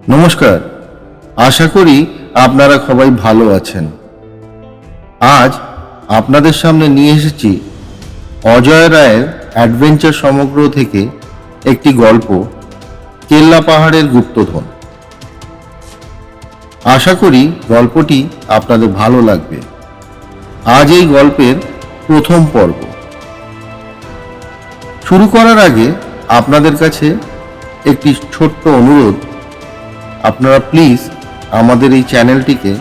নমস্কার, আশা করি আপনারা সবাই ভালো আছেন। আজ আপনাদের সামনে নিয়ে এসেছি অজয় রায়ের অ্যাডভেঞ্চার সমগ্র থেকে একটি গল্প, কেল্লা পাহাড়ের গুপ্তধন। আশা করি গল্পটি আপনাদের ভালো লাগবে। আজ এই গল্পের প্রথম পর্ব শুরু করার আগে আপনাদের কাছে একটি ছোট্ট অনুরোধ, আপনারা প্লিজ আমাদের এই চ্যানেলটিকে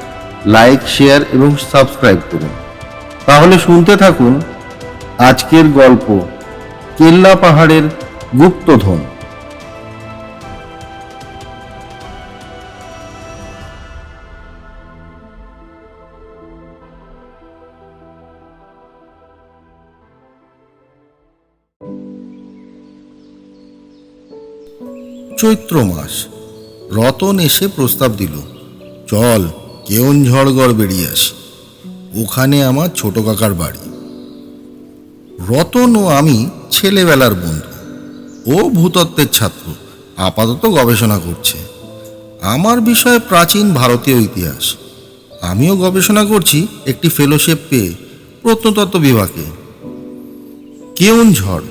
লাইক, শেয়ার এবং সাবস্ক্রাইব করুন। তাহলে শুনতে থাকুন আজকের গল্প, কেল্লা পাহাড়ের গুপ্তধন। চৈত্র মাস। রতন এসে প্রস্তাব দিল, চল কেওনঝড়গড় বেরিয়ে আসি, ওখানে আমার ছোট কাকার বাড়ি। রতন ও আমি ছেলেবেলার বন্ধু। ও ভূতত্ত্বের ছাত্র, আপাতত গবেষণা করছে। আমার বিষয় প্রাচীন ভারতীয় ইতিহাস। আমিও গবেষণা করছি একটি ফেলোশিপ পেয়ে প্রত্নতত্ত্ব বিভাগে। কেওনঝড়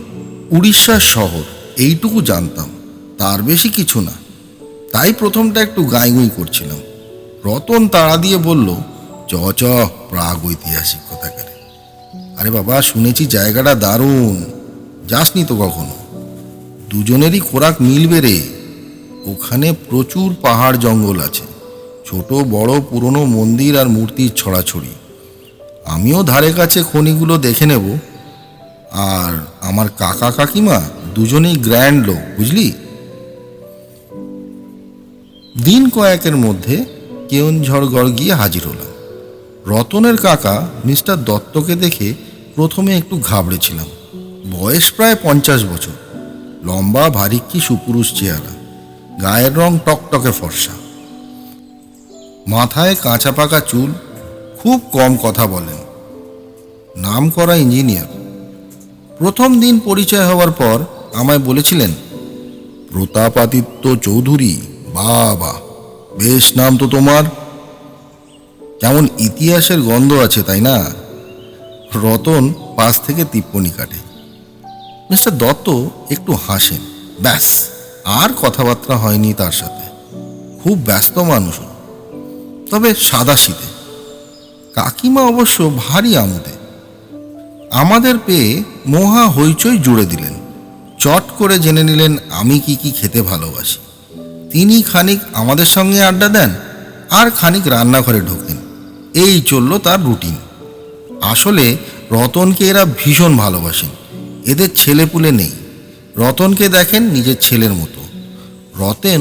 উড়িষ্যার শহর, এইটুকু জানতাম, তার বেশি কিছু না। তাই প্রথমটা একটু গাঁইগুঁই করছিলাম। রতন তাড়া দিয়ে বলল, চ চ, প্রাগ ঐতিহাসিক কথাকারে। আরে বাবা, শুনেছি জায়গাটা দারুণ, যাসনি তো কখনো? দুজনেরই খোরাক মিলবে রে। ওখানে প্রচুর পাহাড় জঙ্গল আছে, ছোট বড় পুরনো মন্দির আর মূর্তির ছড়াছড়ি। আমিও ধারে কাছে খনিগুলো দেখে নেব। আর আমার কাকা কাকিমা দুজনেই গ্র্যান্ড লোক, বুঝলি? দিন কয়েকের মধ্যে কেওনঝড়গড় গিয়ে হাজির হলাম। রতনের কাকা মিস্টার দত্তকে দেখে প্রথমে একটু ঘাবড়েছিলাম। বয়স প্রায় 50 বছর, লম্বা ভারিক্কি সুপুরুষ চেহারা, গায়ের রং টকটকে ফর্সা, মাথায় কাঁচা পাকা চুল, খুব কম কথা বলেন, নাম করা ইঞ্জিনিয়ার। প্রথম দিন পরিচয় হওয়ার পর আমায় বলেছিলেন, প্রতাপাদিত্য চৌধুরী। বাবা, বেশ নাম তো তোমার। কেমন ইতিহাসের গন্ধ আছে, তাই না? রতন পাশ থেকে টিপ্পনি কাটে। মিস্টার দত্ত একটু হাসেন, ব্যাস, আর কথাবার্তা হয়নি তার সাথে। খুব ব্যস্ত মানুষ, তবে সাদাসিধে। কাকিমা অবশ্য ভারী আমোদে। আমাদের পেয়ে মহা হইচই জুড়ে দিলেন। চট করে জেনে নিলেন আমি কি কি খেতে ভালোবাসি। তিনি খানিক আমাদের সঙ্গে আড্ডা দেন, আর খানিক রান্নাঘরে ঢোকেন। এই চলল তার রুটিন। আসলে রতনকে এরা ভীষণ ভালোবাসেন। এদের ছেলেপুলে নেই। রতনকে দেখেন নিজের ছেলের মতো। রতন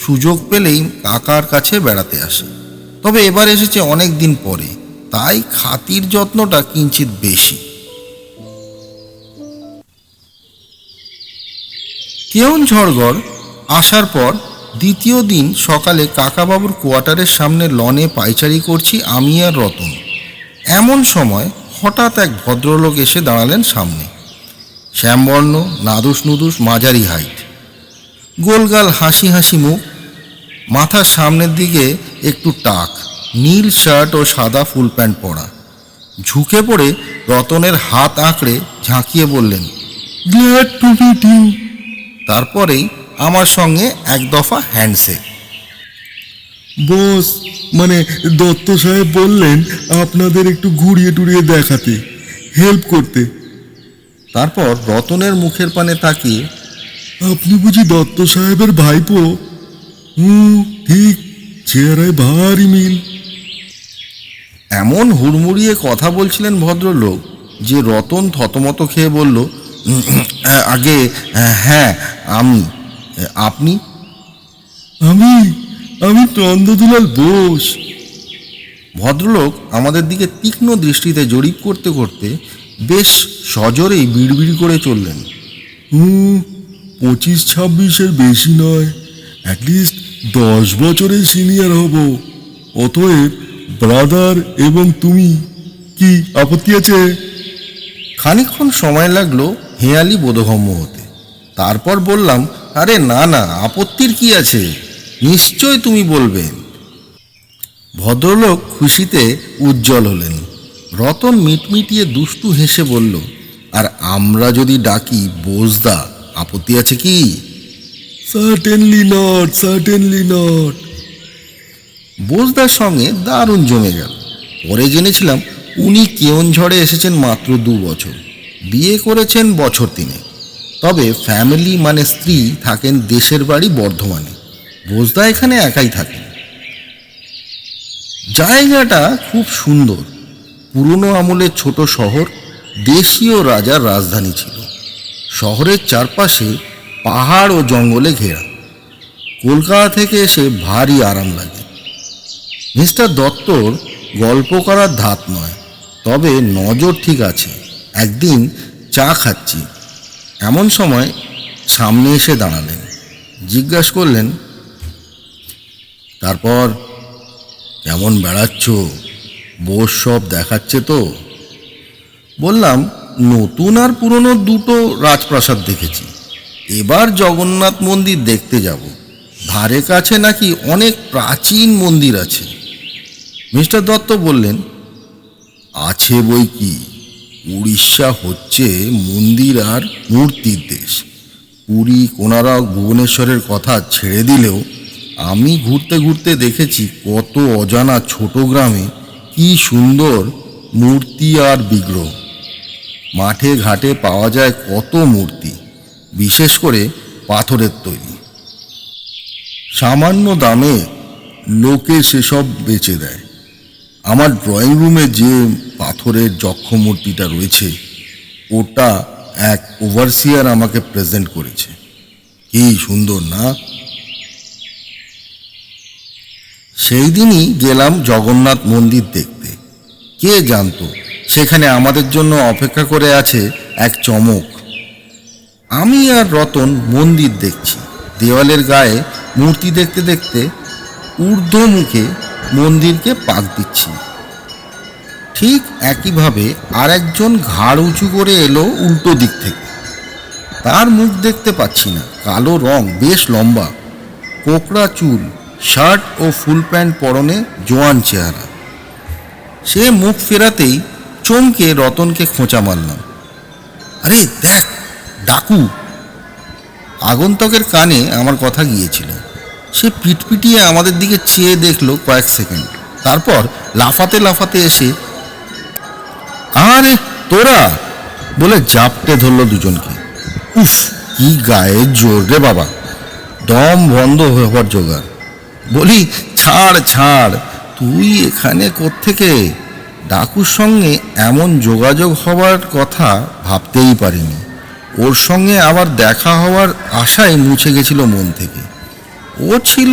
সুযোগ পেলেই কাকার কাছে বেড়াতে আসে, তবে এবার এসেছে অনেক দিন পরে, তাই খাতির যত্নটা কিঞ্চিত বেশি। কেওনঝড়গড় আসার পর দ্বিতীয় দিন সকালে কাকাবাবুর কোয়ার্টারের সামনে লনে পায়চারি করছি আমি আর রতন। এমন সময় হঠাৎ এক ভদ্রলোক এসে দাঁড়ালেন সামনে। শ্যামবর্ণ, নাদুস নুদুস, মাঝারি হাইট, গোলগাল হাসি হাসি মুখ, মাথার সামনের দিকে একটু টাক, নীল শার্ট ও সাদা ফুল প্যান্ট পরা। ঝুঁকে পড়ে রতনের হাত আঁকড়ে ঝাঁকিয়ে বললেন, গ্ল্যাড টু মিট ইউ। তারপরেই আমার সঙ্গে এক দফা হ্যান্ডশেক। বস, মানে দত্ত সাহেব বললেন আপনাদের একটু ঘুরিয়ে টুরিয়ে দেখাতে, হেল্প করতে। তারপর রতনের মুখের পানে তাকিয়ে, আপনি বুঝি দত্ত সাহেবের ভাইপো? ঠিক, চেহারায় ভারী মিল। এমন হুড়মুড়িয়ে কথা বলছিলেন ভদ্রলোক যে রতন থতমত খেয়ে বলল, আগে হ্যাঁ আমি। আপনি? আমি আমি চন্দ্রদুলাল বোস। ভদ্রলোক আমাদের দিকে তীক্ষ্ণ দৃষ্টিতে জরিপ করতে করতে বেশ সজোরেই বিড়বিড় করে চললেন, 25-26-এর বেশি নয়, অ্যাটলিস্ট 10 বছরের সিনিয়র হব। অতএব ব্রাদার এবং তুমি, কি আপত্তি আছে? খানিকক্ষণ সময় লাগলো হেয়ালি বোধগম্য হতে। তারপর বললাম, আরে না না, আপত্তির কি আছে, নিশ্চয় তুমি বলবেন। ভদ্রলোক খুশিতে উজ্জ্বল হলেন। রতন মিটমিটিয়ে দুষ্টু হেসে বলল, আর আমরা যদি ডাকি বোসদা, আপত্তি আছে কি? Certainly not, certainly not. বোসদার সঙ্গে দারুণ জমে গেল। পরে জেনেছিলাম উনি কেওনঝড়ে এসেছেন মাত্র 2 বছর, বিয়ে করেছেন বছর 3। তবে ফ্যামিলি মানে স্ত্রী থাকেন দেশের বাড়ি বর্ধমানে, বোসদা এখানে একাই থাকেন। জায়গাটা খুব সুন্দর, পুরনো আমলের ছোট শহর, দেশীয় রাজার রাজধানী ছিল। শহরের চারপাশে পাহাড় ও জঙ্গলে ঘেরা। কলকাতা থেকে এসে ভারী আরাম লাগে। মিস্টার দত্তর গল্প করার ধাত নয়, তবে নজর ঠিক আছে। একদিন চা খাচ্ছি, এমন সময় সামনে এসে দাঁড়ালেন। জিজ্ঞাসা করলেন, তারপর কেমন বেড়াচ্ছ? বোস সব দেখাচ্ছে তো? বললাম, নতুন আর পুরনো দুটো রাজপ্রাসাদ দেখেছি, এবার জগন্নাথ মন্দির দেখতে যাব। ধারে কাছে নাকি অনেক প্রাচীন মন্দির আছে। মিস্টার দত্ত বললেন, আছে বই কি, উড়িষ্যা হচ্ছে মন্দির আর মূর্তির দেশ। পুরী, কোনারক, ভুবনেশ্বরের কথা ছেড়ে দিলেও আমি ঘুরতে ঘুরতে দেখেছি কত অজানা ছোট গ্রামে কি সুন্দর মূর্তি আর বিগ্রহ। মাঠে ঘাটে পাওয়া যায় কত মূর্তি, বিশেষ করে পাথরের তৈরি। সামান্য দামে লোকে সেসব বেচে দেয়। আমার ড্রয়িং রুমে যে পাথরের যক্ষ মূর্তিটা রয়েছে, ওটা এক ওভারসিয়ার আমাকে প্রেজেন্ট করেছে। কি সুন্দর না? সেই দিনই গেলাম জগন্নাথ মন্দির দেখতে। কে জানতো সেখানে আমাদের জন্য অপেক্ষা করে আছে এক চমক। আমি আর রতন মন্দির দেখছি, দেওয়ালের গায়ে মূর্তি দেখতে দেখতে ঊর্ধ্বমুখে মন্দিরকে পাক দিচ্ছি। ঠিক একইভাবে আর একজন ঘাড় উঁচু করে এলো উল্টো দিক থেকে। তার মুখ দেখতে পাচ্ছি না, কালো রং, বেশ লম্বা, কোকড়া চুল, শার্ট ও ফুল প্যান্ট পরনে, জোয়ান চেহারা। সে মুখ ফেরাতেই চমকে রতনকে খোঁচা মারলাম। আরে দেখ, ডাকু! আগন্তকের কানে আমার কথা গিয়েছিল। সে পিটপিটিয়ে আমাদের দিকে চেয়ে দেখলো কয়েক সেকেন্ড, তারপর লাফাতে লাফাতে এসে, আরে তোরা বলে জাপটে ধরল দুজনকে। উফ, কি গায়ের জোর রে বাবা! দম বন্ধ হওয়ার জোগাড়। বলি, ছাড় ছাড়, তুই এখানে কোত্থেকে? ডাকুর সঙ্গে এমন যোগাযোগ হওয়ার কথা ভাবতেই পারিনি। ওর সঙ্গে আবার দেখা হওয়ার আশায় মুছে গেছিল মন থেকে। ও ছিল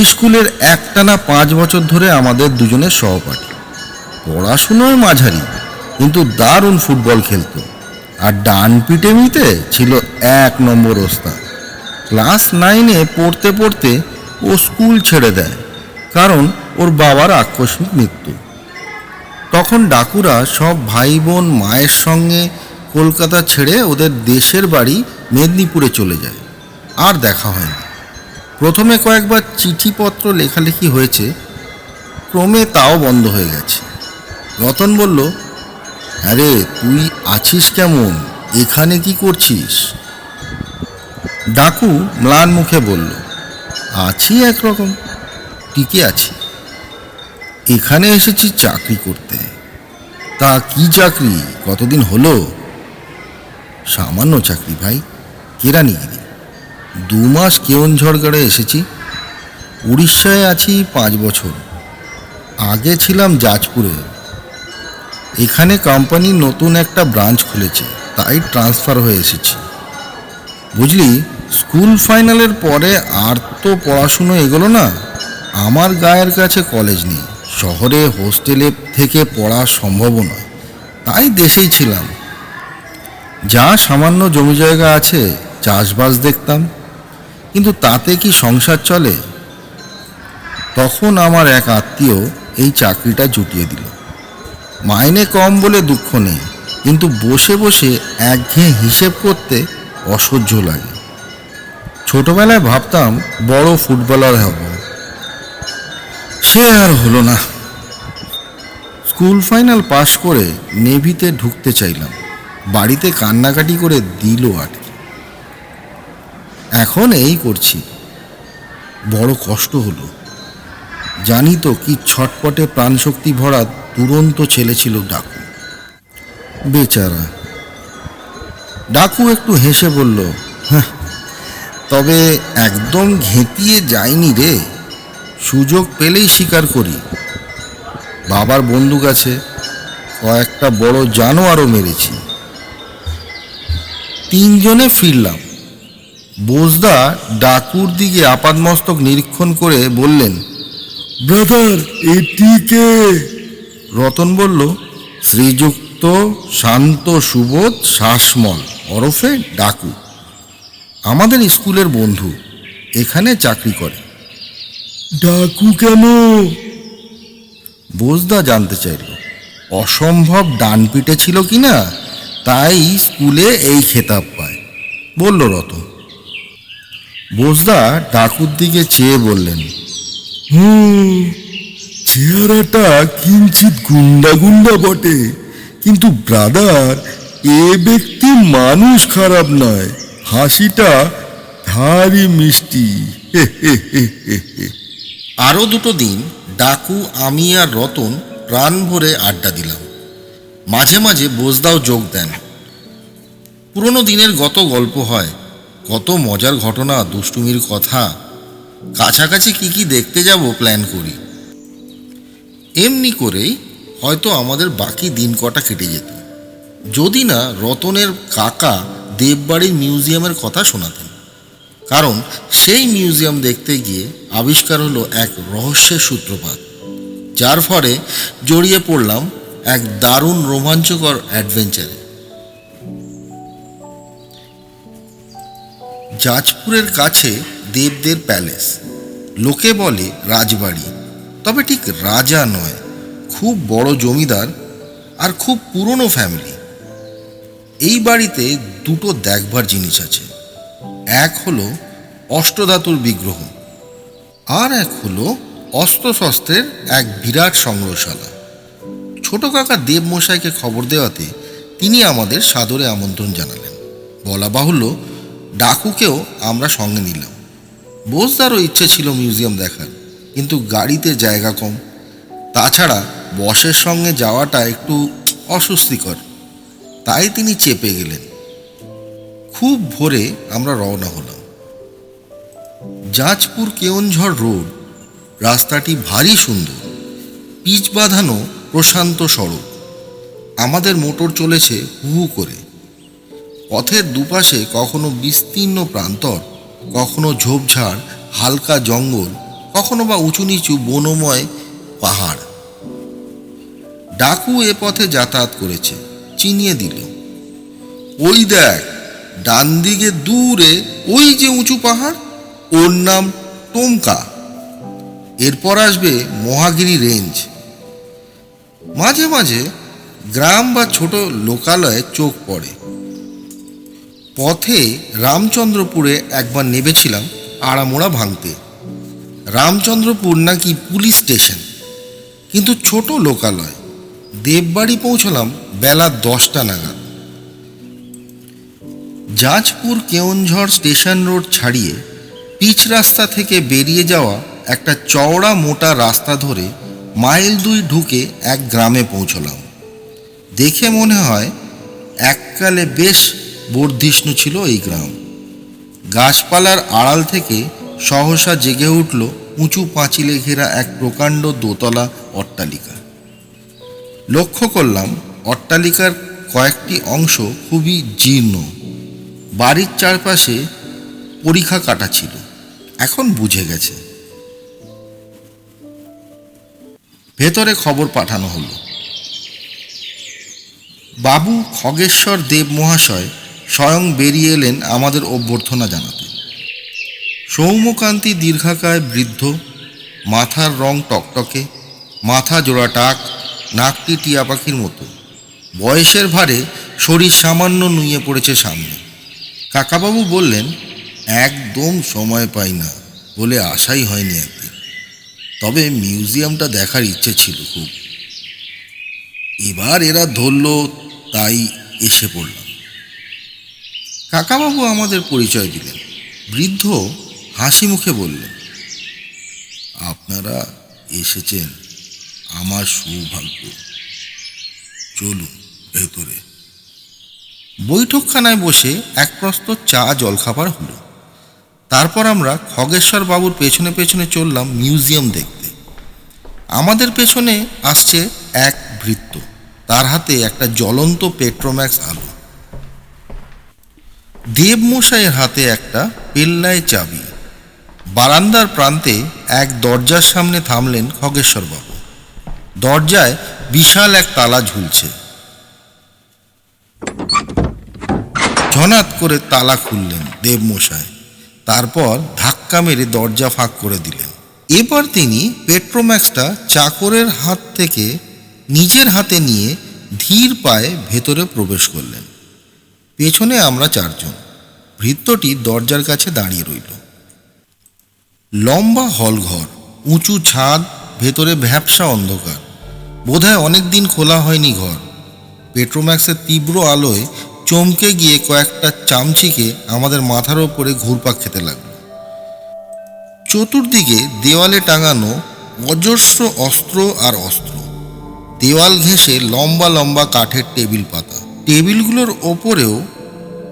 স্কুলের একটানা 5 বছর ধরে আমাদের দুজনের সহপাঠী। পড়াশুনোয় মাঝারি, কিন্তু দারুণ ফুটবল খেলতো, আর ডান পিটেমিতে ছিল 1 নম্বর ওস্তাদ। ক্লাস 9-এ পড়তে পড়তে ও স্কুল ছেড়ে দেয়, কারণ ওর বাবার আকস্মিক মৃত্যু। তখন ডাকুরা সব ভাই বোন মায়ের সঙ্গে কলকাতা ছেড়ে ওদের দেশের বাড়ি মেদিনীপুরে চলে যায়। আর দেখা হয়নি। প্রথমে কয়েকবার চিঠিপত্র লেখালেখি হয়েছে, ক্রমে তাও বন্ধ হয়ে গেছে। রতন বলল, আরে তুই আছিস কেমন? এখানে কি করছিস? ডাকু ম্লান মুখে বলল, আছি একরকম, টিকে আছি। এখানে এসেছি চাকরি করতে। তা কি চাকরি? কতদিন হলো? সামান্য চাকরি ভাই, কেরানিগিরি। 2 মাস কেওনঝড় এসেছি। উড়িষ্যায় আছি 5 বছর। আগে ছিলাম জাজপুরে। এখানে কোম্পানি নতুন একটা ব্রাঞ্চ খুলেছে, তাই ট্রান্সফার হয়ে এসেছি। বুঝলি, স্কুল ফাইনালের পরে আর তো পড়াশুনো এগোলো না। আমার গায়ের কাছে কলেজ নেই, শহরে হোস্টেলে থেকে পড়া সম্ভব নয়, তাই দেশেই ছিলাম। যা সামান্য জমি জায়গা আছে, চাষবাস দেখতাম, কিন্তু তাতে কি সংসার চলে? তখন আমার এক আত্মীয় এই চাকরিটা জুটিয়ে দিল। মাইনে কম বলে দুঃখ নেই, কিন্তু বসে বসে একঘেয়ে হিসেব করতে অসহ্য লাগে। ছোটবেলায় ভাবতাম বড় ফুটবলার হব, সে আর হলো না। স্কুল ফাইনাল পাশ করে নেভিতে ঢুকতে চাইলাম, বাড়িতে কান্নাকাটি করে দিল আর কি। এখন এই করছি। বড় কষ্ট হলো, জানি তো কি ছটপটে প্রাণশক্তি ভরা দুরন্ত ছেলে ছিল ডাকু। বেচারা। ডাকু একটু হেসে বলল, হ্যাঁ, তবে একদম ঘেঁটিয়ে যায়নি রে, সুযোগ পেলেই স্বীকার করি। বাবার বন্দুক আছে, কয়েকটা বড় জানোয়ারও মেরেছি। তিনজনে ফিরলাম। বোসদা ডাকুর দিকে আপাদমস্তক নিরীক্ষণ করে বললেন, ব্রাদার, এটিকে? রতন বলল, শ্রীযুক্ত শান্ত সুবোধ শাসমল ওরফে ডাকু, আমাদের স্কুলের বন্ধু, এখানে চাকরি করে। ডাকু কেন? বোসদা জানতে চাইল। অসম্ভব ডানপিটে ছিল কিনা, তাই স্কুলে এই খেতাব পায়, বলল রতন। বোসদা ডাকুর দিকে চেয়ে বললেন, চেহারাটা কিঞ্চিত গুন্ডা গুন্ডা বটে, কিন্তু ব্রাদার, এ ব্যক্তি মানুষ খারাপ নয়, হাসিটা ভারী মিষ্টি। হে হে হে হে হে। আরও দুটো দিন ডাকু, আমি আর রতন প্রাণ ভরে আড্ডা দিলাম। মাঝে মাঝে বোসদাও যোগ দেন। পুরনো দিনের গল্প হয়, কত মজার ঘটনা, দুষ্টুমির কথা। কাছাকাছি কি কি দেখতে যাব প্ল্যান করি। এমনি করেই হয়তো আমাদের বাকি দিন কটা কেটে যেত, যদি না রতনের কাকা দেববাড়ির মিউজিয়ামের কথা শোনাতেন। কারণ সেই মিউজিয়াম দেখতে গিয়ে আবিষ্কার হলো এক রহস্যের সূত্রপাত, যার ফলে জড়িয়ে পড়লাম এক দারুণ রোমাঞ্চকর অ্যাডভেঞ্চারে। জাজপুরের কাছে দেবদের প্যালেস, লোকে বলে রাজবাড়ি, তবে ঠিক রাজা নয়, খুব বড় জমিদার আর খুব পুরনো ফ্যামিলি। এই বাড়িতে দুটো দেখবার জিনিস আছে, এক হলো অষ্টধাতুর বিগ্রহ, আর এক হলো অস্ত্রশস্ত্রের এক বিরাট সংগ্রহশালা। ছোট কাকা দেবমশাইকে খবর দেওয়াতে তিনি আমাদের সাদরে আমন্ত্রণ জানালেন। বলা বাহুল্য, ডাকুকেও আমরা সঙ্গে নিলাম। বোসদারও ইচ্ছে ছিল মিউজিয়াম দেখার, কিন্তু গাড়িতে জায়গা কম। তাছাড়া বসের সঙ্গে যাওয়াটা একটু অস্বস্তিকর, তাই তিনি চেপে গেলেন। খুব ভোরে আমরা রওনা হলাম। জাজপুর কেওনঝড় রোড, রাস্তাটি ভারী সুন্দর, পিচ বাঁধানো প্রশান্ত সড়ক। আমাদের মোটর চলেছে হু হু করে। পথের দুপাশে কখনো বিস্তীর্ণ প্রান্তর, কখনো ঝোপঝাড়, হালকা জঙ্গল, কখনো বা উঁচু নিচু বনময় পাহাড়। ডাকু এ পথে যাতায়াত করেছে, চিনিয়ে দিল, ওই দেখ ডান দিকে দূরে ওই যে উঁচু পাহাড়, ওর নাম টোমকা। এরপর আসবে মহাগিরি রেঞ্জ। মাঝে মাঝে গ্রাম বা ছোট লোকালয়ে চোখ পড়ে। পথে রামচন্দ্রপুরে একবার নেমেছিলাম আড়ামোড়া ভাঙতে। রামচন্দ্রপুর নাকি পুলিশ স্টেশন, কিন্তু ছোট লোকালয়। দেববাড়ি পৌঁছলাম বেলা 10টা নাগাদ। জাজপুর কেওনঝড় স্টেশন রোড ছাড়িয়ে পিচ রাস্তা থেকে বেরিয়ে যাওয়া একটা চওড়া মোটা রাস্তা ধরে মাইল 2 ঢুকে এক গ্রামে পৌঁছলাম। দেখে মনে হয় এককালে বেশ বর্ধিষ্ণু ছিল এই গ্রাম। গাছপালার আড়াল থেকে সহসা জেগে উঠল উঁচু পাঁচিলে ঘেরা এক প্রকাণ্ড দোতলা অট্টালিকা। লক্ষ্য করলাম অট্টালিকার কয়েকটি অংশ খুবই জীর্ণ। বাড়ির চারপাশে পরিখা কাটা ছিল, এখন বুঝে গেছে। ভেতরে খবর পাঠানো হলো। বাবু খগেশ্বর দেব মহাশয় স্বয়ং বেরিয়ে এলেন আমাদের অভ্যর্থনা জানাতে। সৌম্যকান্তি দীর্ঘাকায় বৃদ্ধ, মাথার রং টকটকে, মাথা জোড়া টাক, নাকটি টিয়া পাখির মতো। বয়সের ভারে শরীর সামান্য নুয়ে পড়েছে সামনে। কাকাবাবু বললেন, একদম সময় পাই না বলে আশাই হয়নি একদিন। তবে মিউজিয়ামটা দেখার ইচ্ছে ছিল খুব। এবার এরা ধরলো তাই এসে পড়লাম। কাকাবাবু আমাদের পরিচয় দিলেন। বৃদ্ধ হাসি মুখে বললেন, আপনারা এসেছেন আমার সৌভাগ্য। চলুন ভেতরে। বৈঠকখানায় বসে এক প্রস্ত চা জলখাবার হলো। তারপর আমরা খগেশ্বর বাবুর পেছনে পেছনে চললাম মিউজিয়াম দেখতে। আমাদের পেছনে আসছে এক ভৃত্য, তার হাতে একটা জ্বলন্ত পেট্রোম্যাক্স আলো। দেবমশাইয়ের হাতে একটা পেল্লায় চাবি। বারান্দার প্রান্তে এক দরজার সামনে থামলেন খগেশ্বরবাবু। দরজায় বিশাল এক তালা ঝুলছে। ঝনাত করে তালা খুললেন দেবমশাই, তারপর ধাক্কা মেরে দরজা ফাঁক করে দিলেন। এবার তিনি পেট্রোম্যাক্সটা চাকরের হাত থেকে নিজের হাতে নিয়ে ধীর পায়ে ভেতরে প্রবেশ করলেন। পেছনে আমরা চারজন। ভৃত্যটি দরজার কাছে দাঁড়িয়ে রইল। লম্বা হলঘর, উঁচু ছাদ, ভেতরে ভ্যাপসা অন্ধকার। বোধহয় অনেক দিন খোলা হয়নি ঘর। পেট্রোম্যাক্সের তীব্র আলোয় চমকে গিয়ে কয়েকটা চামচিকে আমাদের মাথার ওপরে ঘুরপাক খেতে লাগলো। চতুর্দিকে দেওয়ালে টাঙানো অজস্র অস্ত্র আর অস্ত্র। দেওয়াল ঘেঁষে লম্বা লম্বা কাঠের টেবিল পাতা। টেবিলগুলোর ওপরেও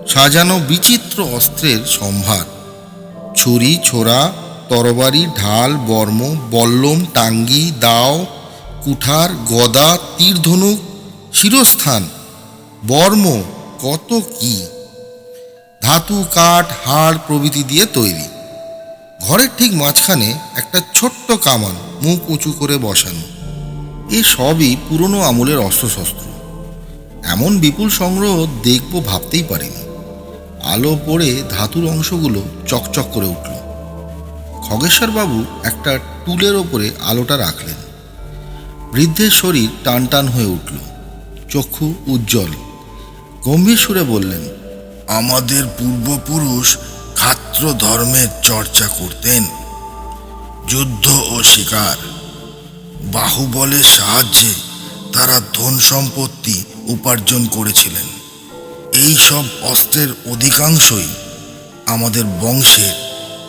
সাজানো বিচিত্র অস্ত্রের সম্ভার। ছুরি, ছোরা, তরবারি, ঢাল, বর্ম, বল্লম, টাঙ্গি, দাও, কুঠার, গদা, তীর, ধনুক, শিরস্থান, বর্ম, কত কি! ধাতু, কাঠ, হাড় প্রভৃতি দিয়ে তৈরি। ঘরের ঠিক মাঝখানে একটা ছোট্ট কামান মুখ উঁচু করে বসানো। এ সবই পুরনো আমলের অস্ত্রশস্ত্র। এমন বিপুল সংগ্রহ দেখব ভাবতেই পারিনি। আলো পড়ে ধাতুর অংশগুলো চকচক করে উঠল। খগেশ্বরবাবু একটা টুলের ওপরে আলোটা রাখলেন। বৃদ্ধের শরীর টান টান হয়ে উঠল, চক্ষু উজ্জ্বল। গম্ভীর সুরে বললেন, আমাদের পূর্বপুরুষ ক্ষাত্র ধর্মের চর্চা করতেন। যুদ্ধ ও শিকার, বাহুবলের সাহায্যে তারা ধন সম্পত্তি উপার্জন করেছিলেন। এই সব অস্ত্রের অধিকাংশই আমাদের বংশের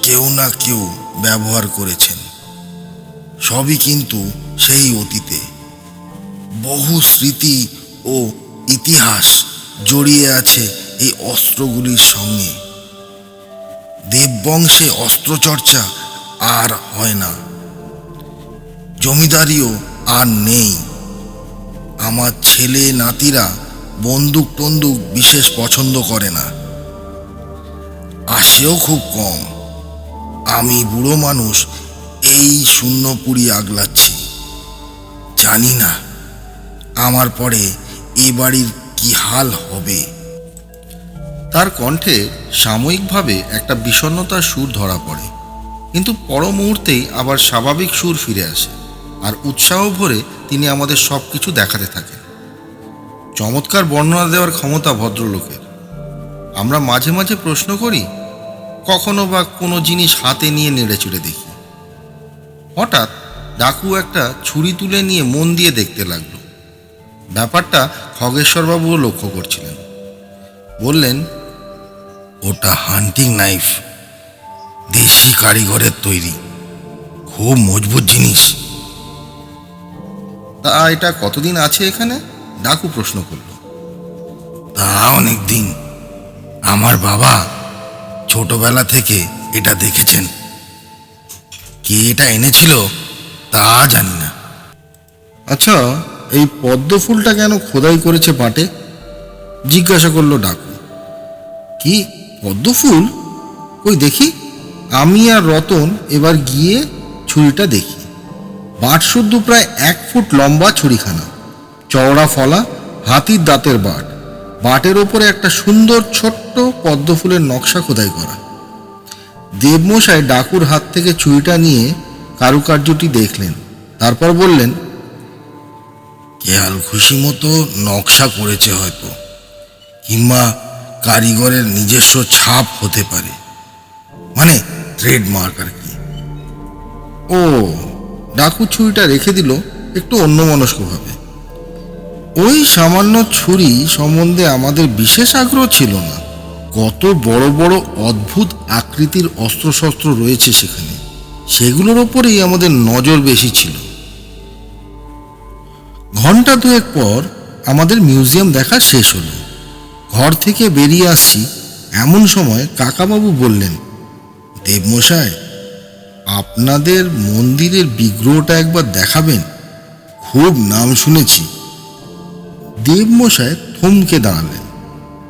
কেউ না কেউ ব্যবহার করেছেন। সবই কিন্তু সেই অতীতে। বহু স্মৃতি ও ইতিহাস জড়িয়ে আছে এই অস্ত্রগুলির সঙ্গে। দেববংশে অস্ত্রচর্চা আর হয় না, জমিদারিও আর নেই। আমার ছেলে নাতিরা বন্দুক টন্দুক বিশেষ পছন্দ করে না, আসেও খুব কম। আমি বুড়ো মানুষ এই শূন্য পুরি আগলাচ্ছি। জানি না আমার পরে এ বাড়ির কি হাল হবে। তার কণ্ঠে সাময়িকভাবে একটা বিষণ্ণতার সুর ধরা পড়ে, কিন্তু পর মুহূর্তেই আবার স্বাভাবিক সুর ফিরে আসে, আর উৎসাহ ভরে তিনি আমাদের সব কিছু দেখাতে থাকেন। চমৎকার বর্ণনা দেওয়ার ক্ষমতা ভদ্রলোকের। আমরা মাঝে মাঝে প্রশ্ন করি, কখনো বা কোনো জিনিস হাতে নিয়ে নেড়ে চড়ে দেখি। হঠাৎ ডাকু একটা ছুরি তুলে নিয়ে মন দিয়ে দেখতে লাগলো। ব্যাপারটা খগেশ্বরবাবুও লক্ষ্য করছিলেন। বললেন, ওটা হান্টিং নাইফ, দেশি কারিগরের তৈরি, খুব মজবুত জিনিস। তা এটা কতদিন আছে এখানে? ডাকু প্রশ্ন করল। তা অনেক দিন। আমার বাবা ছোটবেলা থেকে এটা দেখেছেন। কে এটা এনেছিল তা জানি না। আচ্ছা, এই পদ্ম ফুলটা কেন খোদাই করেছে বাটে? জিজ্ঞাসা করলো ডাকু। কি পদ্ম ফুল? কই দেখি। আমি আর রতন এবার গিয়ে ছুরিটা দেখি। বাট শুদ্ধ প্রায় 1 ফুট লম্বা ছুরিখানা, চওড়া ফলা, হাতির দাঁতের বাট। বাটের ওপরে একটা সুন্দর ছোট্ট পদ্ম ফুলের নকশা খোদাই করা। দেবমশাই ডাকুর হাত থেকে ছুরিটা নিয়ে কারুকার্যটি দেখলেন, তারপর বললেন, খেয়াল খুশি মতো নকশা করেছে হয়তো, কিংবা কারিগরের নিজস্ব ছাপ হতে পারে। মানে ট্রেডমার্ক আর কি। ও, ডাকু ছুরিটা রেখে দিল একটু অন্যমনস্কভাবে। ওই সামান্য ছুরি সম্বন্ধে আমাদের বিশেষ আগ্রহ ছিল না। কত বড় বড় অদ্ভুত আকৃতির অস্ত্রশস্ত্র রয়েছে সেখানে, সেগুলোর ওপরেই আমাদের নজর বেশি ছিল। ঘন্টা দুয়েক পর আমাদের মিউজিয়াম দেখা শেষ হলো। ঘর থেকে বেরিয়ে আসছি এমন সময় কাকাবাবু বললেন, দেবমশাই, আপনাদের মন্দিরের বিগ্রহটা একবার দেখাবেন, খুব নাম শুনেছি। দেবমশাই থমকে দাঁড়ালেন,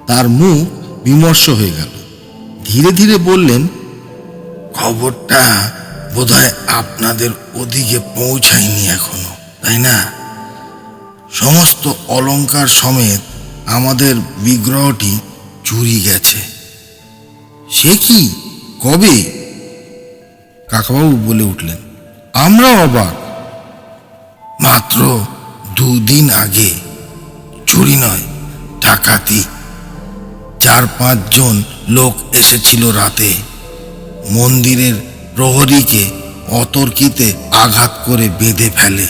তার মুখ বিমর্ষ হয়ে গেল। ধীরে ধীরে বললেন, খবরটা বোধহয় আপনাদের ওদিকে পৌঁছায়নি এখনো, তাই না? সমস্ত অলংকার সমেত আমাদের বিগ্রহটি চুরি গেছে। সে কি, কবে? কাকাবাবু বলে উঠলেন। আমরা অবাক। মাত্র 2 দিন আগে। চুরি নয়, ডাকাতি। 4-5 জন লোক এসেছিল রাতে, মন্দিরের প্রহরীকে অতর্কিতে আঘাত করে বেঁধে ফেলে।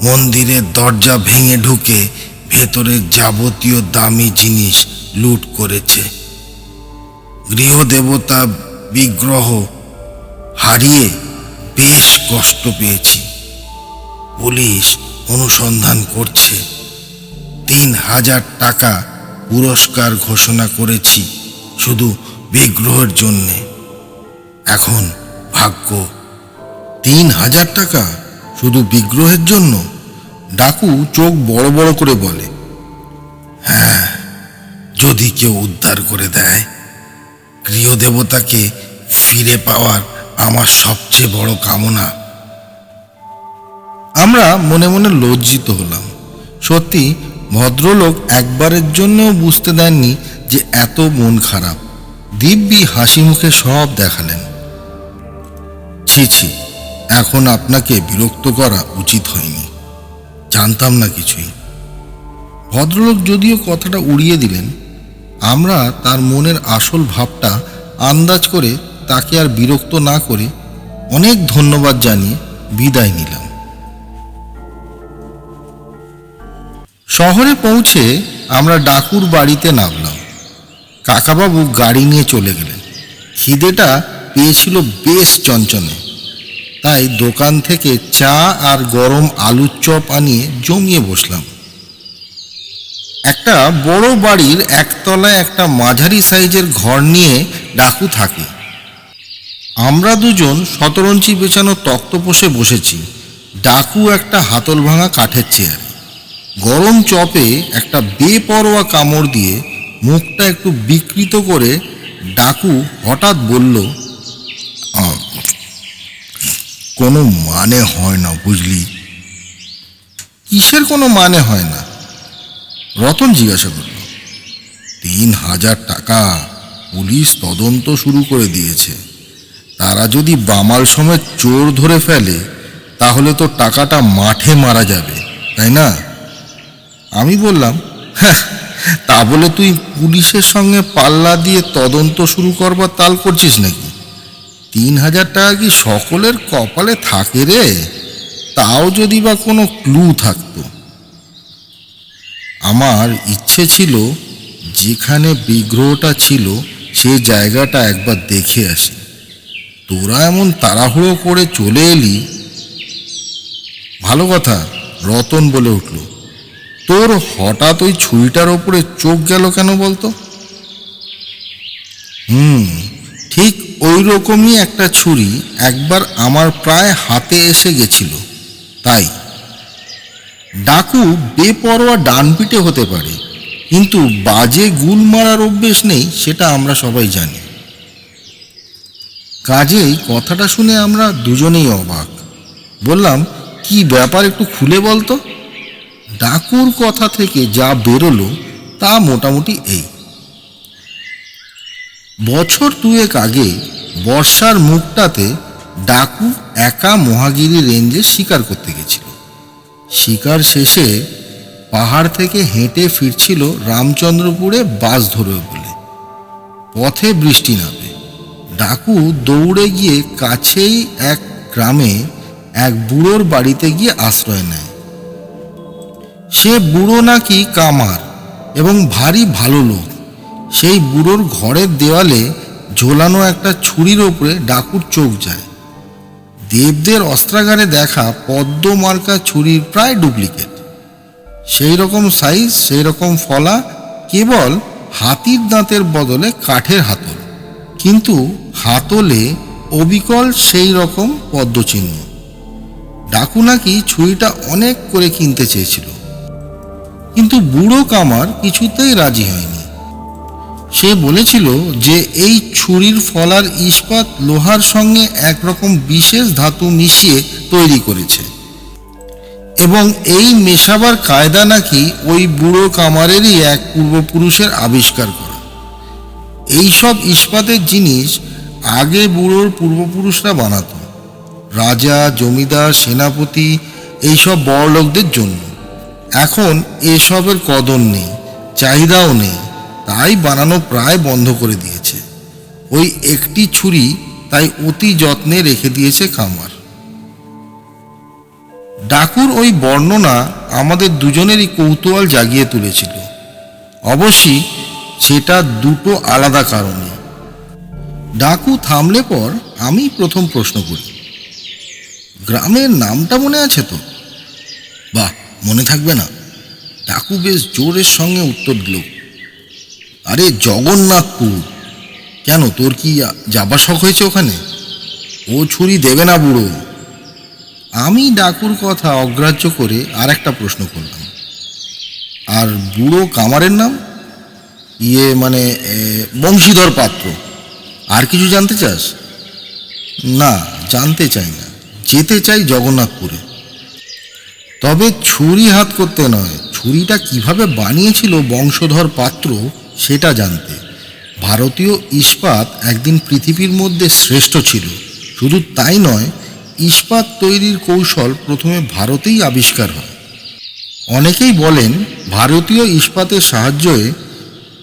মন্দিরের দরজা ভেঙে ঢুকে ভেতরের যাবতীয় দামি জিনিস লুট করেছে। গৃহদেবতা বিগ্রহ হারিয়ে বেশ কষ্ট পেয়েছি। পুলিশ অনুসন্ধান করছে। 3000 টাকা পুরস্কার ঘোষণা করেছি শুধু বিগ্রহের জন্যে। এখন ভাগ্য। 3000 টাকা শুধু বিগ্রহের জন্য? ডাকু চোখ বড় বড় করে বলে, হ্যাঁ, যদি কেউ উদ্ধার করে দেয়। গৃহদেবতাকে ফিরে পাওয়ার আমার সবচেয়ে বড় কামনা। আমরা মনে মনে লজ্জিত হলাম। সত্যি ভদ্রলোক একবারের জন্যও বুঝতে দেননি যে এত মন খারাপ। দিব্যি হাসি মুখে সব দেখালেন। ছি ছি, এখন আপনাকে বিরক্ত করা উচিত হয়নি, জানতাম না কিছুই। ভদ্রলোক যদিও কথাটা উড়িয়ে দিলেন, আমরা তার মনের আসল ভাবটা আন্দাজ করে তাকে আর বিরক্ত না করে অনেক ধন্যবাদ জানিয়ে বিদায় নিলাম। শহরে পৌঁছে আমরা ডাকুর বাড়িতে নামলাম। কাকাবাবু গাড়ি নিয়ে চলে গেলেন। খিদেটা পেয়েছিল বেশ চঞ্চনে, তাই দোকান থেকে চা আর গরম আলুর চপ আনিয়ে জমিয়ে বসলাম। একটা বড় বাড়ির একতলায় একটা মাঝারি সাইজের ঘর নিয়ে ডাকু থাকে। আমরা দুজন শতরঞ্চি বেচানো তক্তপোষে বসেছি, ডাকু একটা হাতল ভাঙা কাঠের চেয়ারে। গরম চপে একটা বেপরোয়া কামড় দিয়ে মুখটা একটু বিকৃত করে ডাকু হঠাৎ বলল, কোনো মানে হয় না, বুঝলি? কিসের কোনো মানে হয় না? রতন জিজ্ঞাসা করল। 3000 টাকা পুলিশ তদন্ত শুরু করে দিয়েছে। তারা যদি বামাল সমেত চোর ধরে ফেলে তাহলে তো টাকাটা মাঠে মারা যাবে, তাই না? আমি বললাম, হ্যাঁ, তা বলে তুই পুলিশের সঙ্গে পাল্লা দিয়ে তদন্ত শুরু করবার তাল করছিস নাকি? 3000 টাকা কি সকলের কপালে থাকে রে? তাও যদি বা কোনো ক্লু থাকতো। আমার ইচ্ছে ছিল যেখানে বিগ্রহটা ছিল সে জায়গাটা একবার দেখে আসি। তোরা এমন তাড়াহুড়ো করে চলে এলি। ভালো কথা, রতন বলে উঠল। তোর হঠাৎ ওই ছুরিটার ওপরে চোখ গেল কেন বলতো? ঠিক ওই রকমই একটা ছুরি একবার আমার প্রায় হাতে এসে গেছিল, তাই। ডাকু বেপরোয়া ডানপিটে হতে পারে, কিন্তু বাজে গুল মারার অভ্যেস নেই, সেটা আমরা সবাই জানি। কাজেই কথাটা শুনে আমরা দুজনেই অবাক। বললাম, কি ব্যাপার, একটু খুলে বলতো। ডাকুর কথা থেকে যা বেরোলো তা মোটামুটি এই। বছর 2 আগে বর্ষার মুখটাতে ডাকু একা মহাগিরি রেঞ্জে শিকার করতে গেছিল। শিকার শেষে পাহাড় থেকে হেঁটে ফিরছিল রামচন্দ্রপুরে বাস ধরবে বলে। পথে বৃষ্টি নামে। ডাকু দৌড়ে গিয়ে কাছেই এক গ্রামে এক বুড়োর বাড়িতে গিয়ে আশ্রয় নেয়। সে বুড়ো নাকি কামার এবং ভারী ভালো লোক। সেই বুড়োর ঘরের দেওয়ালে ঝোলানো একটা ছুরির ওপরে ডাকুর চোখ যায়। দেবদের অস্ত্রাগারে দেখা পদ্ম মার্কা ছুরির প্রায় ডুপ্লিকেট, সেই রকম সাইজ, সেই রকম ফলা, কেবল হাতির দাঁতের বদলে কাঠের হাতল, কিন্তু হাতলে অবিকল সেই রকম পদ্মচিহ্ন। ডাকু নাকি ছুরিটা অনেক করে কিনতে চেয়েছিল, কিন্তু বুড়ো কামার কিছুতেই রাজি হয়নি। সে বলেছিল যে এই ছুরির ফলার ইস্পাত লোহার সঙ্গে একরকম বিশেষ ধাতু মিশিয়ে তৈরি করেছে এবং এই মেশাবার কায়দা নাকি ওই বুড়ো কামারেরই এক পূর্বপুরুষের আবিষ্কার করা। এইসব ইস্পাতের জিনিস আগে বুড়োর পূর্বপুরুষরা বানাতো রাজা, জমিদার, সেনাপতি, এইসব বড়লোকদের জন্য। এখন এসবের কদর নেই, চাহিদাও নেই, তাই বানানো প্রায় বন্ধ করে দিয়েছে। ওই একটি ছুরি তাই অতি যত্নে রেখে দিয়েছে কামার। ডাকুর ওই বর্ণনা আমাদের দুজনেরই কৌতূহল জাগিয়ে তুলেছিল। অবশ্যই সেটা দুটো আলাদা কারণে। ডাকু থামলে পর আমি প্রথম প্রশ্ন করি, গ্রামের নামটা মনে আছে তো? বাহ, মনে থাকবে না? ডাকু বেশ জোরের সঙ্গে উত্তর দিল, আরে জগন্নাথপুর। কেন, তোর কি যাবার শখ হয়েছে ওখানে? ও ছুরি দেবে না বুড়ো। আমি ডাকুর কথা অগ্রাহ্য করে আর একটা প্রশ্ন করলাম, আর বুড়ো কামারের নাম? মানে বংশীধর পাত্র। আর কিছু জানতে চাস? না, জানতে চাই না, যেতে চাই জগন্নাথপুরে। তবে ছুরি হাত করতে নয়, ছুরিটা কিভাবে বানিয়েছিল বংশধর পাত্র সেটা জানতে। ভারতীয় ইস্পাত একদিন পৃথিবীর মধ্যে শ্রেষ্ঠ ছিল। শুধু তাই নয়, ইস্পাত তৈরির কৌশল প্রথমে ভারতেই আবিষ্কার হয়। অনেকেই বলেন ভারতীয় ইস্পাতের সাহায্যে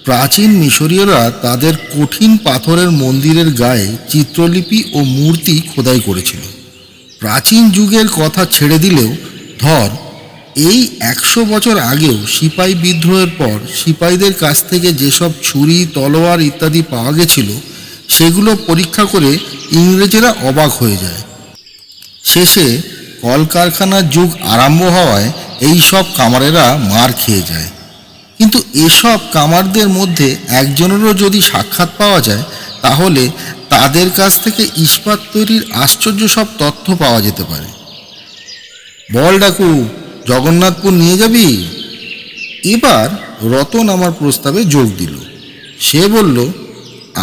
প্রাচীন মিশরীয়রা তাদের কঠিন পাথরের মন্দিরের গায়ে চিত্রলিপি ও মূর্তি খোদাই করেছিল। প্রাচীন যুগের কথা ছেড়ে দিলেও ধর এই 100 বছর আগেও সিপাই বিদ্রোহের পর সিপাইদের কাছ থেকে যেসব ছুরি, তলোয়ার ইত্যাদি পাওয়া গেছিল, সেগুলো পরীক্ষা করে ইংরেজেরা অবাক হয়ে যায়। শেষে কলকারখানার যুগ আরম্ভ হওয়ায় এই সব কামারেরা মার খেয়ে যায়। কিন্তু এসব কামারদের মধ্যে একজনেরও যদি সাক্ষাৎ পাওয়া যায়, তাহলে তাদের কাছ থেকে ইস্পাত তৈরির আশ্চর্য সব তথ্য পাওয়া যেতে পারে। বল ডাকু, জগন্নাথপুর নিয়ে যাবি? এবার রতন আমার প্রস্তাবে যোগ দিল। সে বলল,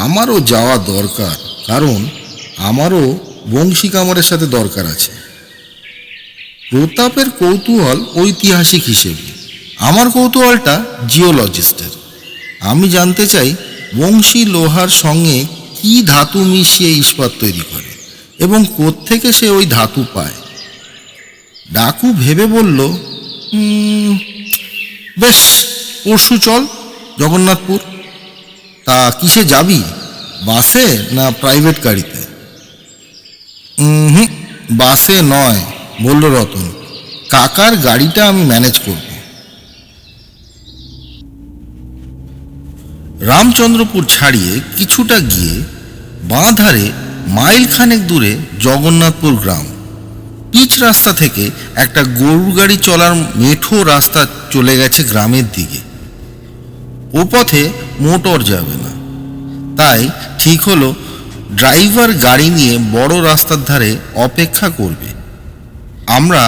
আমারও যাওয়া দরকার, কারণ আমারও বংশী কামারের সাথে দরকার আছে। প্রতাপের কৌতূহল ঐতিহাসিক হিসেবে, আমার কৌতূহলটা জিওলজিস্টের। আমি জানতে চাই বংশী লোহার সঙ্গে কি ধাতু মিশিয়ে ইস্পাত তৈরি করে এবং কোত্থেকে সে ওই ধাতু পায়। ডাকু ভেবে বলল, বেশ, পরশু চল জগন্নাথপুর। তা কিসে যাবি, বাসে না প্রাইভেট গাড়িতে? বাসে নয়, বলল রতন, কাকার গাড়িটা আমি ম্যানেজ করব। রামচন্দ্রপুর ছাড়িয়ে কিছুটা গিয়ে বাঁ ধারে মাইল খানেক দূরে জগন্নাথপুর গ্রাম। পিচ রাস্তা থেকে একটা গরুর গাড়ি চলার মেঠো রাস্তা চলে গেছে গ্রামের দিকে। ও পথে মোটর যাবে না, তাই ঠিক হলো ড্রাইভার গাড়ি নিয়ে বড় রাস্তার ধারে অপেক্ষা করবে। আমরা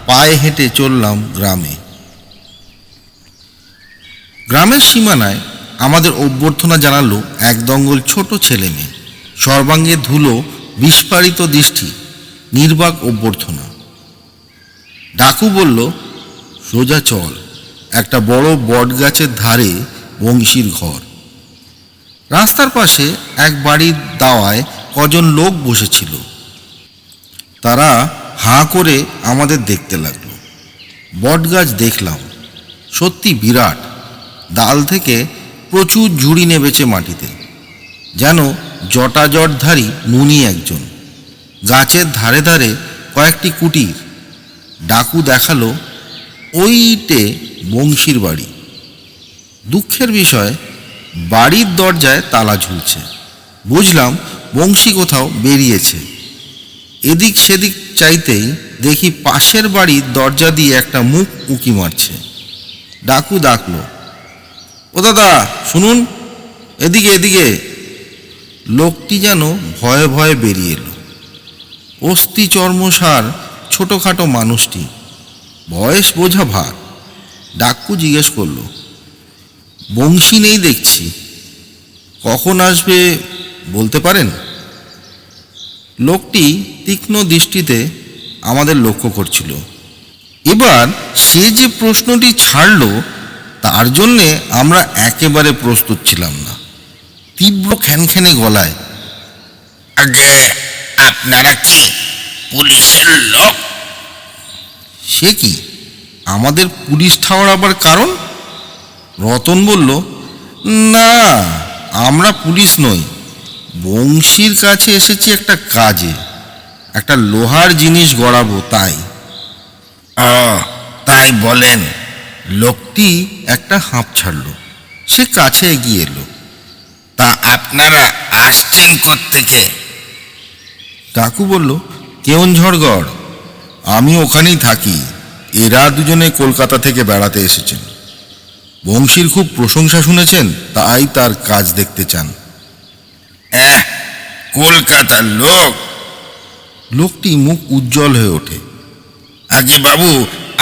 পায়ে হেঁটে চললাম গ্রামে। গ্রামের সীমানায় আমাদের অভ্যর্থনা জানালো এক দঙ্গল ছোট ছেলে মেয়ে, সর্বাঙ্গে ধুলো, বিস্ফারিত দৃষ্টি, নির্বাক অভ্যর্থনা। ডাকু বলল, সোজা চল, একটা বড় বট গাছের ধারে বংশীর ঘর। রাস্তার পাশে এক বাড়ির দাওয়ায় কজন লোক বসেছিল। তারা হাঁ করে আমাদের দেখতে লাগলো। বট গাছ দেখলাম, সত্যি বিরাট। ডাল থেকে প্রচুর ঝুড়ি নেমেছে মাটিতে। যেন জটাজটধারী নুনি একজন। গাছের ধারে ধারে কয়েকটি কুটির। ডাকু দেখালো ওইটে বংশীর বাড়ি। দুঃখের বিষয়, বাড়ির দরজায় তালা ঝুলছে। বুঝলাম বংশী কোথাও বেরিয়েছে। এদিক সেদিক চাইতেই দেখি পাশের বাড়ির দরজা দিয়ে একটা মুখ উঁকি মারছে। ডাকু ডাকলো, ও দাদা শুনুন, এদিকে এদিকে। লোকটি যেন ভয়ে ভয়ে বেরিয়ে এলো। অস্থি চর্মসার ছোটোখাটো মানুষটি, বয়স বোঝা ভার। ডাকু জিজ্ঞেস করলো, বংশী নেই দেখছি, কখন আসবে বলতে পারেন? লোকটি তীক্ষ্ণ দৃষ্টিতে আমাদের লক্ষ্য করছিল। এবার সে যে প্রশ্নটি ছাড়ল তার জন্যে আমরা একেবারে প্রস্তুত ছিলাম না। তীব্র খ্যানখ্যানে গলায়, আগে আপনারা কি পুলিশের লোক? সে কি, আমাদের পুলিশ ঠাওয়ার আবার কারণ? রতন বলল, না, আমরা পুলিশ নই, বংশীর কাছে এসেছি একটা কাজে, একটা লোহার জিনিস গড়াবো তাই। ও তাই বলেন। লোকটি একটা হাঁপ ছাড়ল। সে কাছে এগিয়ে এলো। তা আপনারা আসছেন কোত্থেকে? ডাকু বলল, কেওনঝড়গড়, আমি ওখানেই থাকি। এরা দুজনে কলকাতা থেকে বেড়াতে এসেছেন। বংশীর খুব প্রশংসা শুনেছেন, তাই তার কাজ দেখতে চান। কলকাতার লোক? লোকটি মুখ উজ্জ্বল হয়ে ওঠে। আগে বাবু,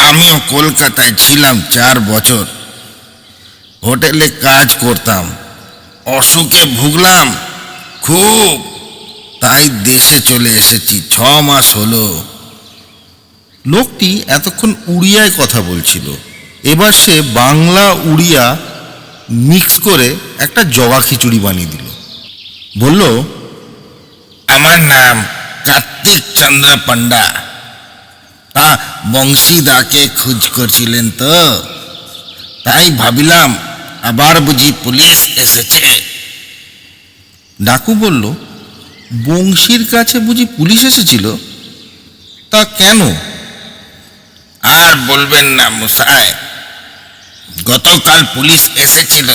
আমিও কলকাতায় ছিলাম 4 বছর। হোটেলে কাজ করতাম, অসুখে ভুগলাম খুব, তাই দেশে চলে এসেছি। 6 মাস হলো। লোকটি এতক্ষণ উড়িয়ায় কথা বলছিল। এবার সে বাংলা উড়িয়া মিক্স করে একটা জগা খিচুড়ি বানিয়ে দিল। বলল, আমার নাম কার্তিক চন্দ্র পান্ডা। তা বংশীদাকে খোঁজ করছিলেন তো, তাই ভাবিলাম আবার বুঝি পুলিশ এসেছে। ডাকু বলল, বংশীর কাছে বুঝি পুলিশ এসেছিল? তা কেন? আর বলবেন না মশাই, গতকাল পুলিশ এসেছিল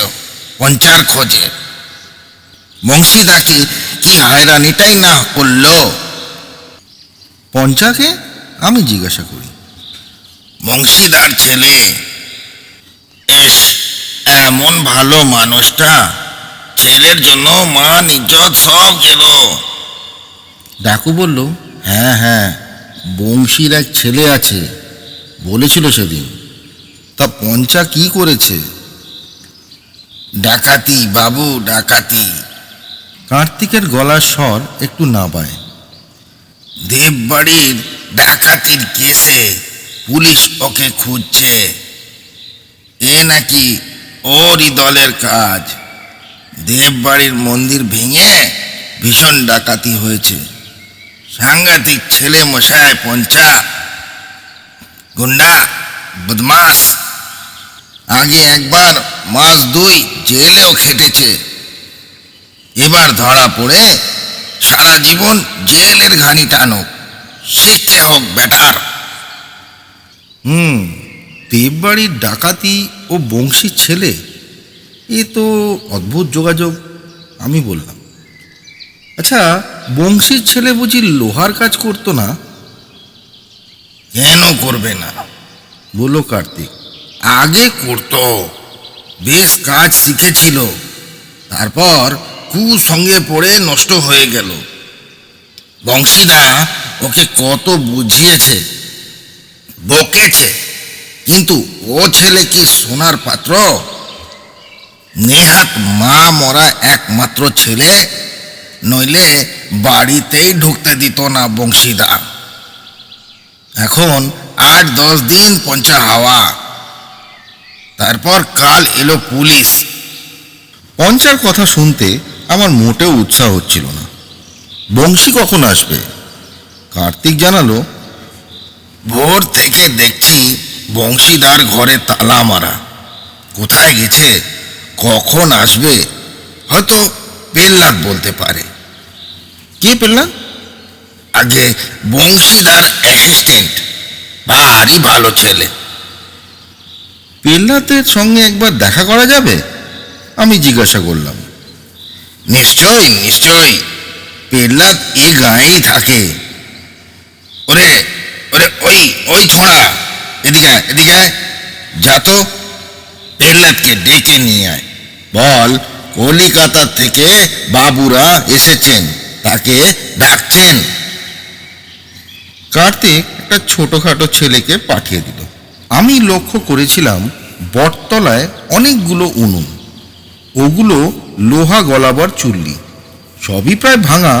পঞ্চার খোঁজে। বংশীদাকে কি হয়রানিটাই না করলো। পঞ্চাকে? আমি জিজ্ঞাসা করি। বংশীদার ছেলে। এস, এমন ভালো মানুষটা, ছেলের জন্য মান ইজ্জত সব গেল। ডাকু বলল, হ্যাঁ হ্যাঁ, বংশীর এক ছেলে আছে, বলেছিল সেদিন। তা পঞ্চা কি করেছে? ডাকাতি বাবু, ডাকাতি। কার্তিকের গলার স্বর একটু নাবায়। দেববাড়ির ডাকাতির কেসে পুলিশ ওকে খুঁজছে। এ নাকি ওরই দলের কাজ। দেববাড়ির মন্দির ভেঙে ভীষণ ডাকাতি হয়েছে। সাংঘাতিক ছেলে মশাই পঞ্চা, গুন্ডা, বদমাস। আগে একবার 1 মাস 2 জেলেও খেটেছে। এবার ধরা পড়ে সারা জীবন জেলের ঘানি টানুক, শিখতে হোক বেটার। দেববাড়ির ডাকাতি ও বংশীর ছেলে, এ তো অদ্ভুত যোগাযোগ। আমি বললাম, আচ্ছা, বংশীর ছেলে বুঝি লোহার কাজ করতো না? কেন করবে না, বলল কার্তিক। আগে করতো, বেশ কাজ শিখেছিল, তারপর কুসঙ্গে পড়ে নষ্ট হয়ে গেল। বংশীদা ওকে কত বুঝিয়েছে, বকেছে, কিন্তু ও ছেলে কি সোনার পাত্র? নেহাত মা মরা একমাত্র ছেলে, নইলে বাড়িতেই ঢুকতে দিত না বংশীদা। এখন 8-10 দিন পঞ্চা হাওয়া, তারপর কাল এলো পুলিশ। পঞ্চার কথা শুনতে আমার মোটেও উৎসাহ হচ্ছিল না। বংশী কখন আসবে? কার্তিক জানালো, ভোর থেকে দেখছি বংশীদার ঘরে তালা মারা। কোথায় গেছে, কখন আসবে, হয়তো পেল্লাদ বলতে পারে। কে পেলাম? আগে বংশীদার অ্যাসিস্ট্যান্ট, ভারী ভালো ছেলে। পেল্লাতের সঙ্গে একবার দেখা করা যাবে? আমি জিজ্ঞাসা করলাম। নিশ্চয়ই নিশ্চয়ই, পেল্লাদ এ গাঁয়েই থাকে। ওরে ওরে, ওই ওই ছোঁড়া, এদিকে আয়, এদিকে আয়, যা তো পেল্লাদকে ডেকে নিয়ে আয়। বল কলিকাতা থেকে বাবুরা এসেছেন, তাকে ডাকছেন। কার্তিক একটা ছোটখাটো ছেলেকে পাঠিয়ে দিল। আমি লক্ষ্য করেছিলাম বটতলায় অনেকগুলো উনুন, ওগুলো লোহা গলাবার চুল্লি, সবই প্রায় ভাঙা,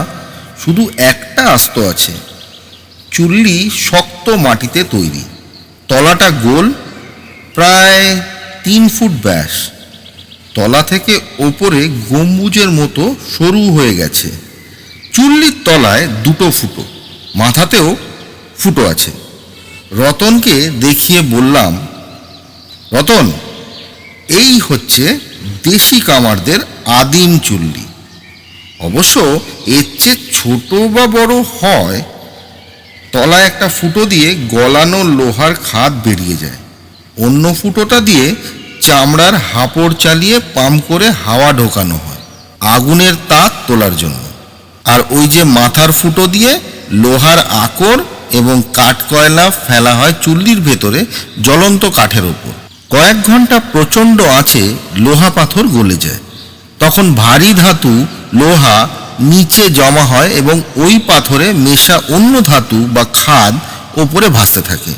শুধু একটা আস্ত আছে। চুল্লি শক্ত মাটিতে তৈরি, তলাটা গোল, প্রায় 3 ফুট ব্যাস। তলা থেকে ওপরে গম্বুজের মতো সরু হয়ে গেছে। চুল্লির তলায় 2টো ফুটো, মাথাতেও ফুটো আছে। রতনকে দেখিয়ে বললাম, রতন, এই হচ্ছে দেশি কামারদের আদিম চুল্লি। অবশ্য এর চেয়ে ছোট বা বড় হয়। তলায় একটা ফুটো দিয়ে গলানো লোহার খাদ বেরিয়ে যায়, অন্য ফুটোটা দিয়ে চামড়ার হাঁপড় চালিয়ে পাম্প করে হাওয়া ঢোকানো হয় আগুনের তাক তোলার জন্য। আর ওই যে মাথার ফুটো দিয়ে লোহার আকর এবং কাঠকয়লা ফেলা হয় চুল্লির ভেতরে জ্বলন্ত কাঠের ওপর। কয়েক ঘন্টা প্রচণ্ড আঁচে লোহা পাথর গলে যায়, তখন ভারী ধাতু লোহা নিচে জমা হয় এবং ওই পাথরে মেশা অন্য ধাতু বা খাদ ওপরে ভাসতে থাকে।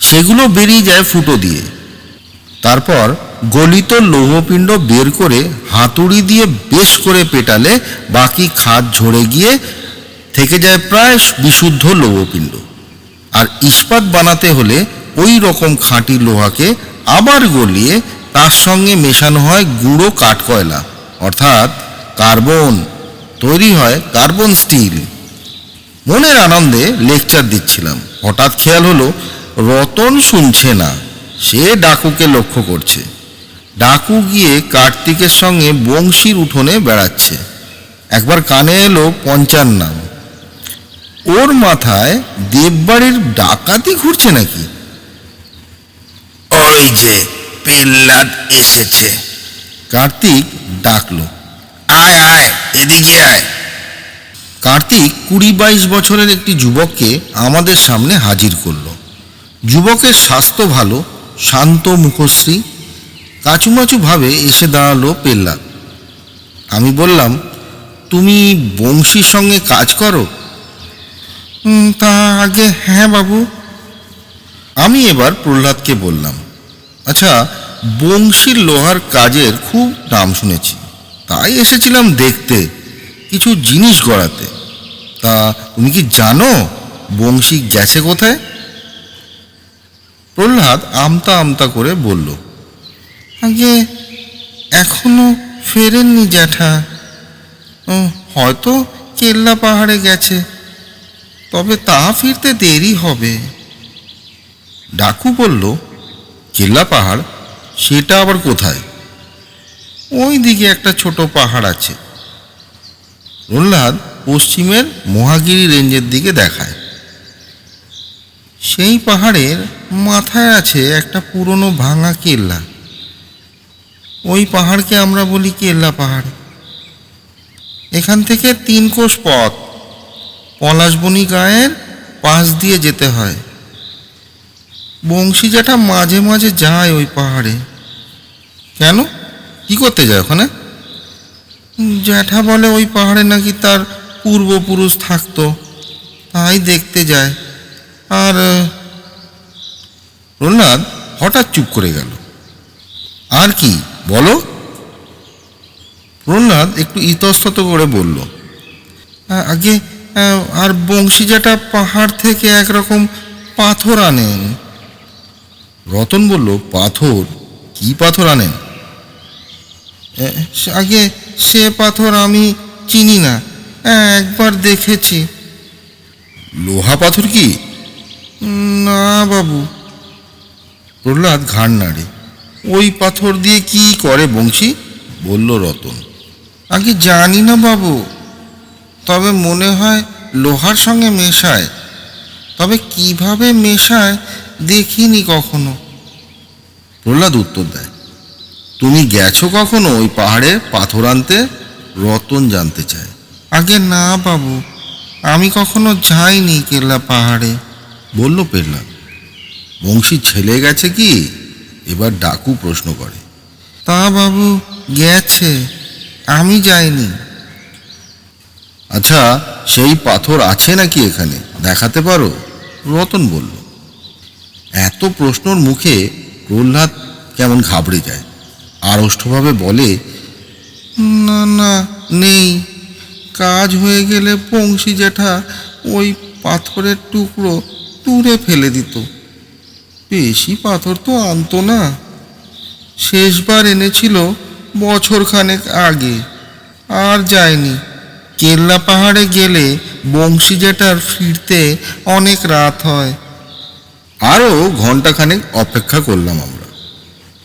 সেগুলো বেরিয়ে যায় ফুটো দিয়ে। তারপর গলিত লৌহপিণ্ড বের করে হাতুড়ি দিয়ে বেশ করে পেটালে বাকি খাদ ঝরে গিয়ে থেকে যায় প্রায় বিশুদ্ধ লৌহপিণ্ড। আর ইস্পাত বানাতে হলে ওই রকম খাঁটি লোহাকে আবার গলিয়ে তার সঙ্গে মেশানো হয় গুঁড়ো কাঠকয়লা, অর্থাৎ কার্বন। তৈরি হয় কার্বন স্টিল। মনের আনন্দে লেকচার দিচ্ছিলাম, হঠাৎ খেয়াল হলো রতন শুনছে না, সে ডাকুকে লক্ষ্য করছে। ডাকু গিয়ে কার্তিকের সঙ্গে বংশীর উঠোনে বেড়াচ্ছে। একবার কানে এলো পঞ্চার নাম। ওর মাথায় দেববাড়ির ডাকাতি ঘুরছে নাকি? ওই যে পেল্লাদ এসেছে। কার্তিক ডাকলো, আয় আয়, এদিকে আয়। কার্তিক 20-22 বছরের একটি যুবককে আমাদের সামনে হাজির করলো। যুবকের স্বাস্থ্য ভালো, শান্ত মুখশ্রী। কাঁচুমাচু ভাবে এসে দাঁড়ালো পেল্লাদ। আমি বললাম, তুমি বংশীর সঙ্গে কাজ করো? তা আগে হ্যাঁ বাবু। আমি এবার প্রহ্লাদকে বললাম, আচ্ছা, বংশীর লোহার কাজের খুব নাম শুনেছি, তাই এসেছিলাম দেখতে, কিছু জিনিস গড়াতে। তা তুমি কি জানো বংশী গেছে কোথায়? প্রহ্লাদ আমতা আমতা করে বলল, আগে এখনো ফেরেননি জ্যাঠা, হয়তো কেল্লা পাহাড়ে গেছে, তবে তা ফিরতে দেরি হবে। ডাকু বলল, কেল্লা পাহাড়? সেটা আবার কোথায়? ওই দিকে একটা ছোট পাহাড় আছে। প্রহ্লাদ পশ্চিমের মহাগিরি রেঞ্জের দিকে দেখায়। সেই পাহাড়ের মাথায় আছে একটা পুরনো ভাঙা কেল্লা। ওই পাহাড়কে আমরা বলি কেল্লা পাহাড়। এখান থেকে 3 কোষ পথ, পলাশবনি গায়ের পাশ দিয়ে যেতে হয়। বংশী জ্যাঠা মাঝে মাঝে যায় ওই পাহাড়ে। কেন, কি করতে যায় ওখানে? জ্যাঠা বলে ওই পাহাড়ে নাকি তার পূর্বপুরুষ থাকতো, তাই দেখতে যায়। আর প্রহ্লাদ হঠাৎ চুপ করে গেল। আর কি বলো? প্রহ্লাদ একটু ইতস্তত করে বলল, আগে আর বংশী জ্যাঠা পাহাড় থেকে একরকম পাথর আনেন। রতন বলল, পাথর? কি পাথর আনেন? আগে সে পাথর আমি চিনি না, একবার দেখেছি। লোহা পাথর কি? না বাবু। প্রহ্লাদ ঘাড় নাড়ে। ওই পাথর দিয়ে কি করে বংশী? বলল রতন। আগে জানি না বাবু, তবে মনে হয় লোহার সঙ্গে মেশায়, তবে কিভাবে মেশায় দেখিনি কখনো। প্রহ্লাদ উত্তর দেয়, তুমি গেছো কখনো ওই পাহাড়ে পাথর আনতে? রতন জানতে চায়। আগে না বাবু, আমি কখনো যাইনি কেল্লা পাহাড়ে, বলল প্রহ্লাদ। বংশী ছেলে গেছে কি? এবার ডাকু প্রশ্ন করে। তা বাবু গেছে, আমি যাইনি। আচ্ছা, সেই পাথর আছে নাকি এখানে, দেখাতে পারো? রতন বলল। এত প্রশ্নর মুখে প্রহ্লাদ কেমন ঘাবড়ে যায়, আড়ষ্টভাবে বলে, না না, নেই। কাজ হয়ে গেলে বংশী জ্যাঠা ওই পাথরের টুকরো তুলে ফেলে দিত, বেশি পাথর তো আনতো না। শেষবার এনেছিল বছরখানেক আগে, আর যায়নি। কেল্লা পাহাড়ে গেলে বংশী জ্যাঠার ফিরতে অনেক রাত হয়। আরও ঘন্টাখানেক অপেক্ষা করলাম আমরা।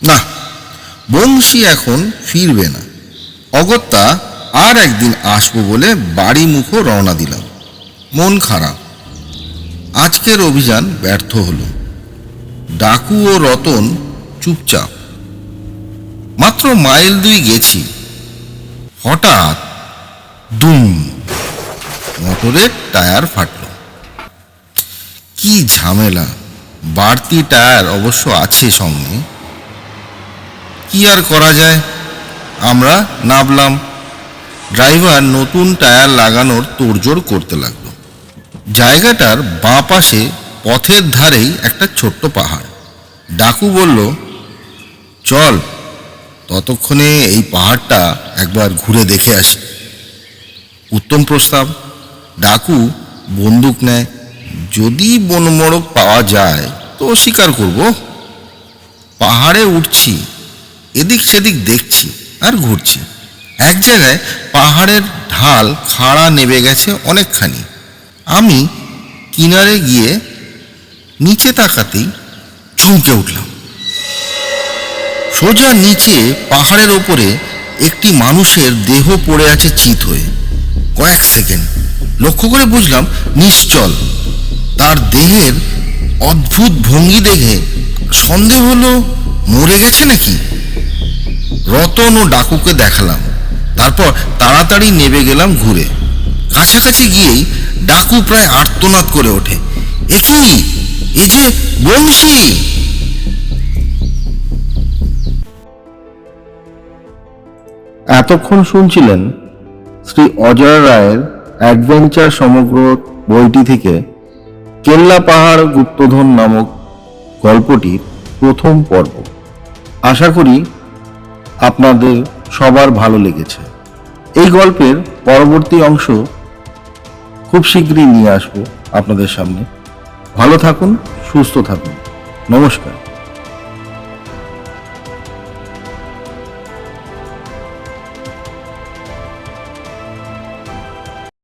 না, বংশী এখন ফিরবে না। অগত্যা আর একদিন আসবো বলে বাড়ি মুখো রওনা দিলাম। মন খারাপ, আজকের অভিযান ব্যর্থ হলো। ডাকু ও রতন চুপচাপ। মাত্র মাইল 2 গেছি, হঠাৎ দুম, মোটরের টায়ার ফাটল। কি ঝামেলা! বাড়তি টায়ার অবশ্য আছে সঙ্গে, কি আর করা যায়। আমরা নামলাম। ড্রাইভার নতুন টায়ার লাগানোর তোড়জোড় করতে লাগলো। জায়গাটার বাঁ পাশে পথের ধারেই একটা ছোট্ট পাহাড়। ডাকু বলল, চল, ততক্ষণে এই পাহাড়টা একবার ঘুরে দেখে আসি। উত্তম প্রস্তাব। ডাকু বন্দুক নেয়। যদি বনমোড়ক পাওয়া যায় তো স্বীকার করব। পাহাড়ে উঠছি, এদিক সেদিক দেখছি আর ঘুরছি। এক জায়গায় পাহাড়ের ঢাল খাড়া নেমে গেছে অনেকখানি। আমি কিনারে গিয়ে নিচে তাকাতেই চমকে উঠলাম। সোজা নিচে পাহাড়ের ওপরে একটি মানুষের দেহ পড়ে আছে চিত হয়ে। কয়েক সেকেন্ড লক্ষ্য করে বুঝলাম নিশ্চল। তার দেহের অদ্ভুত ভঙ্গি দেখে সন্দেহ হলো মরে গেছে নাকি। রতন ও ডাকুকে দেখালাম, তারপর তাড়াতাড়ি নেমে গেলাম ঘুরে। কাছাকাছি গিয়েই ডাকু প্রায় আর্তনাদ করে ওঠে, এ কি, এ যে বংশী! এতক্ষণ শুনছিলেন শ্রী অজয় রায়ের অ্যাডভেঞ্চার সমগ্র বইটি থেকে কেল্লা পাহাড় গুপ্তধন নামক গল্পটির প্রথম পর্ব। আশা করি আপনাদের সবার ভালো লেগেছে। এই গল্পের পরবর্তী অংশ খুব শীঘ্রই নিয়ে আসবো আপনাদের সামনে। ভালো থাকুন, সুস্থ থাকুন। নমস্কার।